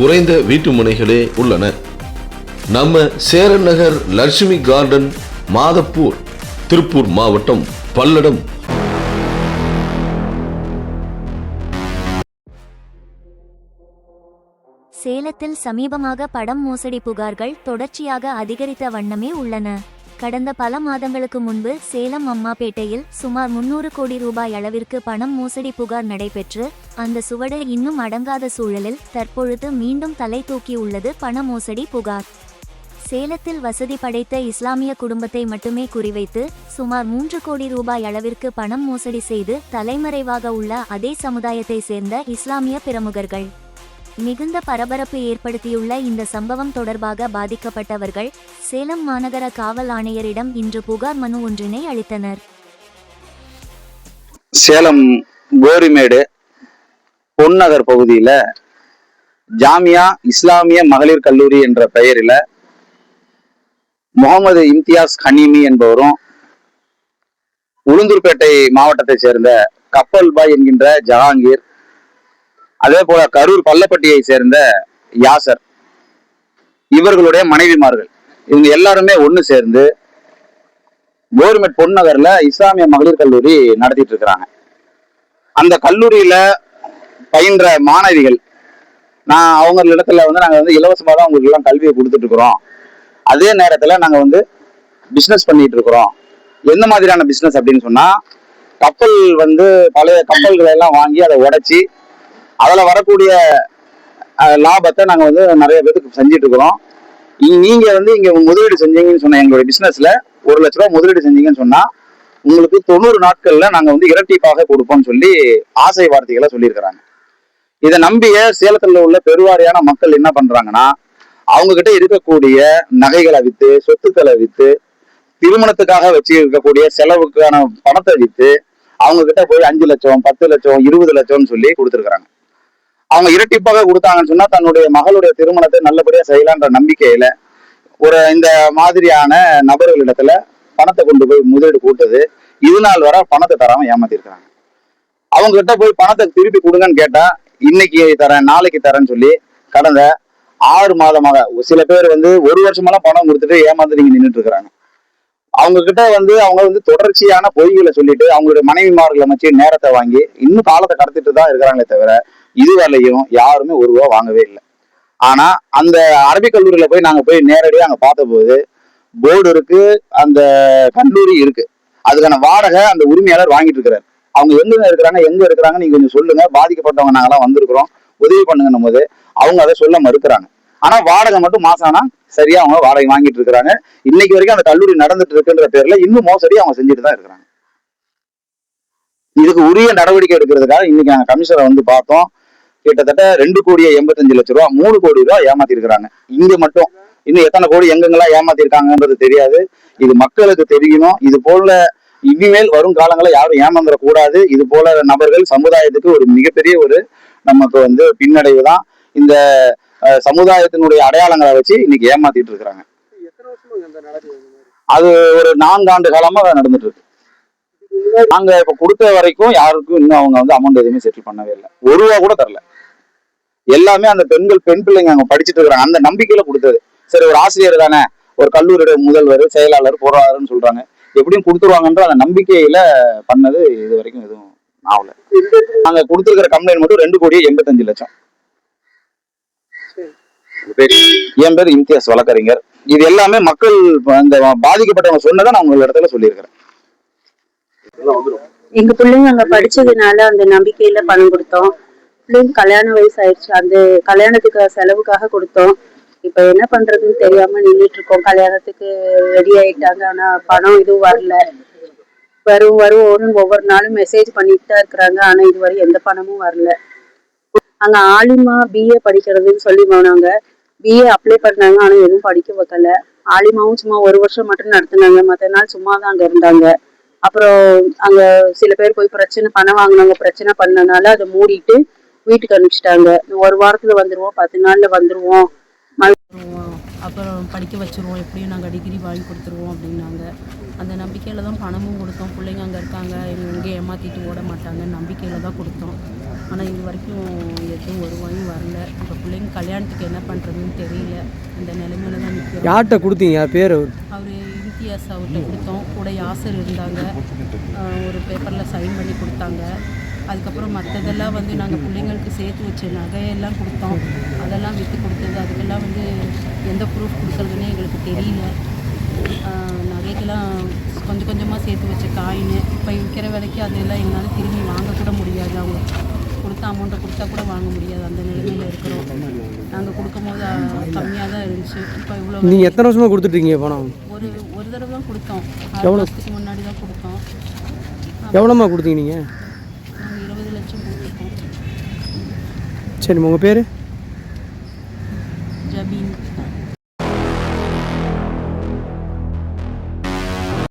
குறைந்த வீட்டு முனைகளே உள்ளன. நம்ம சேரன் நகர் லட்சுமி கார்டன், மாதப்பூர், திருப்பூர் மாவட்டம், பல்லடம். சேலத்தில் சமீபமாக பணம் மோசடி புகார்கள் தொடர்ச்சியாக அதிகரித்த வண்ணமே உள்ளன. கடந்த பல மாதங்களுக்கு முன்பு சேலம் அம்மாபேட்டையில் சுமார் 300 கோடி ரூபாய் அளவிற்கு பணம் மோசடி புகார் நடைபெற்று அந்த சுவடு இன்னும் அடங்காத சூழலில் தற்பொழுது மீண்டும் தலை தூக்கியுள்ளது பண மோசடி புகார். சேலத்தில் வசதி படைத்த இஸ்லாமிய குடும்பத்தை மட்டுமே குறிவைத்து சுமார் 3 கோடி ரூபாய் அளவிற்கு பணம் மோசடி செய்து தலைமறைவாக உள்ள அதே சமுதாயத்தை சேர்ந்த இஸ்லாமிய பிரமுகர்கள். மிகுந்த பரபரப்பு ஏற்படுத்தியுள்ள இந்த சம்பவம் தொடர்பாக பாதிக்கப்பட்டவர்கள் சேலம் மாநகர காவல் ஆணையரிடம் இன்று புகார் மனு ஒன்றினை அளித்தனர். சேலம் கோரிமேடு பொன்னகர் பகுதியில ஜாமியா இஸ்லாமிய மகளிர் கல்லூரி என்ற பெயரில முகமது இம்தியாஸ் ஹனீமி என்பவரும், உளுந்தூர்பேட்டை மாவட்டத்தை சேர்ந்த கப்பல் பாய் என்கின்ற ஜஹாங்கீர், அதே போல கரூர் பள்ளப்பட்டியை சேர்ந்த யாசர், இவர்களுடைய மனைவிமார்கள், இவங்க எல்லாருமே ஒண்ணு சேர்ந்து கோரிமேட் பொன்னகர்ல இஸ்லாமிய மகளிர் கல்லூரி நடத்திட்டு இருக்கிறாங்க. அந்த கல்லூரியில பயின்ற மாணவிகள், அவங்க இடத்துல நாங்க இலவசமாக தான் உங்களுக்கு எல்லாம் கல்வியை கொடுத்துட்டு இருக்கிறோம். அதே நேரத்துல நாங்க பிசினஸ் பண்ணிட்டு இருக்கிறோம். எந்த மாதிரியான பிசினஸ் அப்படின்னு சொன்னா, கப்பல் பழைய கப்பல்களை எல்லாம் வாங்கி அதை உடைச்சி அதில் வரக்கூடிய லாபத்தை நாங்கள் நிறைய பேருக்கு செஞ்சுட்டு இருக்கிறோம். நீங்க இங்க முதலீடு செஞ்சீங்கன்னு சொன்னா, எங்களுடைய பிசினஸ்ல 1 லட்ச ரூபாய் முதலீடு செஞ்சீங்கன்னு சொன்னா உங்களுக்கு 90 நாட்கள்ல நாங்க இரட்டிப்பாக கொடுப்போம்னு சொல்லி ஆசை வார்த்தைகளை சொல்லியிருக்கிறாங்க. இதை நம்பிய சேலத்துல உள்ள பெருவாரியான மக்கள் என்ன பண்றாங்கன்னா, அவங்க கிட்ட இருக்கக்கூடிய நகைகளை வித்து, சொத்துக்களை வித்து, திருமணத்துக்காக வச்சு இருக்கக்கூடிய செலவுக்கான பணத்தை வித்து அவங்க கிட்ட போய் 5 லட்சம், 10 லட்சம், 20 லட்சம்னு சொல்லி கொடுத்துருக்காங்க. அவங்க இரட்டிப்பாக கொடுத்தாங்கன்னு சொன்னா தன்னுடைய மகளுடைய திருமணத்தை நல்லபடியா செய்யலான்ற நம்பிக்கையில இந்த மாதிரியான நபர்களிடத்துல பணத்தை கொண்டு போய் முதலீடு கூட்டது, இது நாள் வர பணத்தை தராம ஏமாத்திருக்கிறாங்க. அவங்க கிட்ட போய் பணத்தை திருப்பி கொடுங்கன்னு கேட்டா, இன்னைக்கு தரேன், நாளைக்கு தரேன்னு சொல்லி கடந்த 6 மாதமாக சில பேர் 1 வருஷமெல்லாம் பணம் கொடுத்துட்டு ஏமாந்து நீங்க நின்றுட்டு இருக்கிறாங்க. அவங்க கிட்ட அவங்க தொடர்ச்சியான பொய்களை சொல்லிட்டு அவங்களுடைய மனைவிமார்களை வச்சு நேரத்தை வாங்கி இன்னும் காலத்தை கடத்திட்டு தான் இருக்கிறாங்களே தவிர இதுவரையிலையும் யாருமே 1 ரூபா வாங்கவே இல்லை. ஆனா அந்த அரபிக் கல்லூரியில போய் நாங்க போய் நேரடியாக அங்க பார்த்த போது போர்டு இருக்கு, அந்த கல்லூரி இருக்கு, அதுக்கான வாடகை அந்த உரிமையாளர் வாங்கிட்டு இருக்கிறார். அவங்க எங்க இருக்கிறாங்க நீங்க கொஞ்சம் சொல்லுங்க, பாதிக்கப்பட்டவங்க நாங்கெல்லாம் வந்திருக்கிறோம், உதவி பண்ணுங்கன்னும் போது அவங்க அதை சொல்ல மறுக்கிறாங்க. ஆனா வாடகை மட்டும் மாசம் ஆனா சரியா அவங்க வாடகை வாங்கிட்டு இருக்கிறாங்க. இன்னைக்கு வரைக்கும் அந்த கல்லூரி நடந்துட்டு இருக்குன்ற பேர்ல இன்னும் மோசடி அவங்க செஞ்சுட்டு தான் இருக்கிறாங்க. இதுக்கு உரிய நடவடிக்கை எடுக்கிறதுக்காக இன்னைக்கு நாங்க கமிஷனரை பார்த்தோம். கிட்டத்தட்ட 2,85,00,000 ரூபா, 3 கோடி ரூபாய் ஏமாத்தி இருக்கிறாங்க. இங்க மட்டும் இன்னும் எத்தனை கோடி எங்கெங்கெல்லாம் ஏமாத்திருக்காங்கன்றது தெரியாது. இது மக்களுக்கு தெரியணும். இது போல இனிமேல் வரும் காலங்களை யாரும் ஏமாந்துடக்கூடாது. இது போல நபர்கள் சமுதாயத்துக்கு ஒரு மிகப்பெரிய நமக்கு பின்னடைவு தான். இந்த சமுதாயத்தினுடைய அடையாளங்களை வச்சு இன்னைக்கு ஏமாத்திட்டு இருக்கிறாங்க. அது ஒரு 4 ஆண்டு காலமா நடந்துட்டு இருக்கு. நாங்க இப்ப கொடுத்த வரைக்கும் யாருக்கும் இன்னும் அவங்க அமௌண்ட் எதுவுமே செட்டில் பண்ணவே இல்லை. 1 ரூபா கூட தரல. எல்லாமே அந்த பெண் பிள்ளைங்க அங்க படிச்சுட்டு இருக்கிறாங்க. அந்த நம்பிக்கையில கொடுத்தது. சரி, ஒரு ஆசிரியர் தானே, ஒரு கல்லூரியோட முதல்வர், செயலாளர், பொருளாளர்னு சொல்றாங்க, எப்படியும் கொடுத்துருவாங்கன்ற அந்த நம்பிக்கையில பண்ணது இது வரைக்கும் எதுவும் ஆகல. நாங்க கொடுத்துருக்கிற கம்ப்ளைண்ட் மட்டும் 2,85,00,000. என் பேர் இம்தியாஸ் வழக்கறிஞர். இது எல்லாமே மக்கள் அந்த பாதிக்கப்பட்டவங்க சொன்னதை நான் உங்க இடத்துல சொல்லியிருக்கிறேன். எங்க பிள்ளைங்க அங்க படிச்சதுனால அந்த நம்பிக்கையில பணம் கொடுத்தோம். பிள்ளைங்க கல்யாண வயசு ஆயிடுச்சு, அந்த கல்யாணத்துக்கு செலவுக்காக கொடுத்தோம். இப்ப என்ன பண்றதுன்னு தெரியாம நின்றுட்டு இருக்கோம். கல்யாணத்துக்கு ரெடி ஆயிட்டாங்க, ஆனா பணம் எதுவும் வரல. வரும் ஒவ்வொரு நாளும் மெசேஜ் பண்ணிட்டு தான் இருக்கிறாங்க, ஆனா இதுவரை எந்த பணமும் வரல. அங்க ஆலிமா BA படிக்கிறதுன்னு சொல்லி போனாங்க. BA அப்ளை பண்ணாங்க, ஆனா எதுவும் படிக்க வைக்கல. ஆலிமாவும் சும்மா 1 வருஷம் மட்டும் நடத்தினாங்க, மற்ற நாள் சும்மா தான் அங்க இருந்தாங்க. அப்புறம் அங்க சில பேர் போய் பணம் வாங்கினாங்க, பிரச்சனை பண்ணனால அதை மூடிட்டு வீட்டுக்கு அனுப்பிச்சிட்டாங்க. 1 வாரத்துல வந்துருவோம், 10 நாள்ல வந்துருவோம் அப்புறம் படிக்க வச்சுருவோம், எப்படியும் நாங்கள் டிகிரி வாங்கி கொடுத்துருவோம் அப்படின்னாங்க. அந்த நம்பிக்கையில் தான் பணமும் கொடுத்தோம். பிள்ளைங்க அங்கே இருக்காங்க, எங்கே ஏமாற்றிட்டு ஓட மாட்டாங்கன்னு நம்பிக்கையில் தான் கொடுத்தோம். ஆனால் இது வரைக்கும் எதுவும் ஒரு ரூபாயும் வரல. இப்போ பிள்ளைங்க கல்யாணத்துக்கு என்ன பண்ணுறதுன்னு தெரியல. அந்த நிலைமையில தான் நிற்கிறோம். யார்கிட்ட கொடுத்தீங்க பேர்? அவர் இம்தியாஸ் அவர்கிட்ட கொடுத்தோம். கூட யாசர் இருந்தாங்க, ஒரு பேப்பரில் சைன் பண்ணி கொடுத்தாங்க. அதுக்கப்புறம் மற்றதெல்லாம் வந்து நாங்கள் பிள்ளைங்களுக்கு சேர்த்து வச்ச நகையெல்லாம் கொடுத்தோம். அதெல்லாம் விற்று கொடுத்தது. அதுக்கெல்லாம் வந்து எந்த ப்ரூஃப் கொடுக்குறதுனே எங்களுக்கு தெரியல. நகைக்கெல்லாம் கொஞ்சம் கொஞ்சமாக சேர்த்து வச்ச காயின் இப்போ விற்கிற விலைக்கு அதெல்லாம் எங்களால் திரும்பி வாங்கக்கூட முடியாது. அவங்க கொடுத்த அமௌண்ட்டை கொடுத்தா கூட வாங்க முடியாது. அந்த நிலைமையில் இருக்கிறோம். நாங்கள் கொடுக்கும் போது கம்மியாக தான் இருந்துச்சு. இப்போ இவ்வளோ நீங்கள் எத்தனை வருஷமாக கொடுத்துட்ருக்கீங்க பணம்? ஒரு தடவை தான் கொடுத்தோம். 6 மாதத்துக்கு முன்னாடி தான் கொடுத்தோம். எவ்வளோமா கொடுத்தீங்க நீங்கள்? நாங்கள் 20 லட்சம் கொடுத்துருக்கோம். சரி, உங்கள் பேர்? ஜபீன்.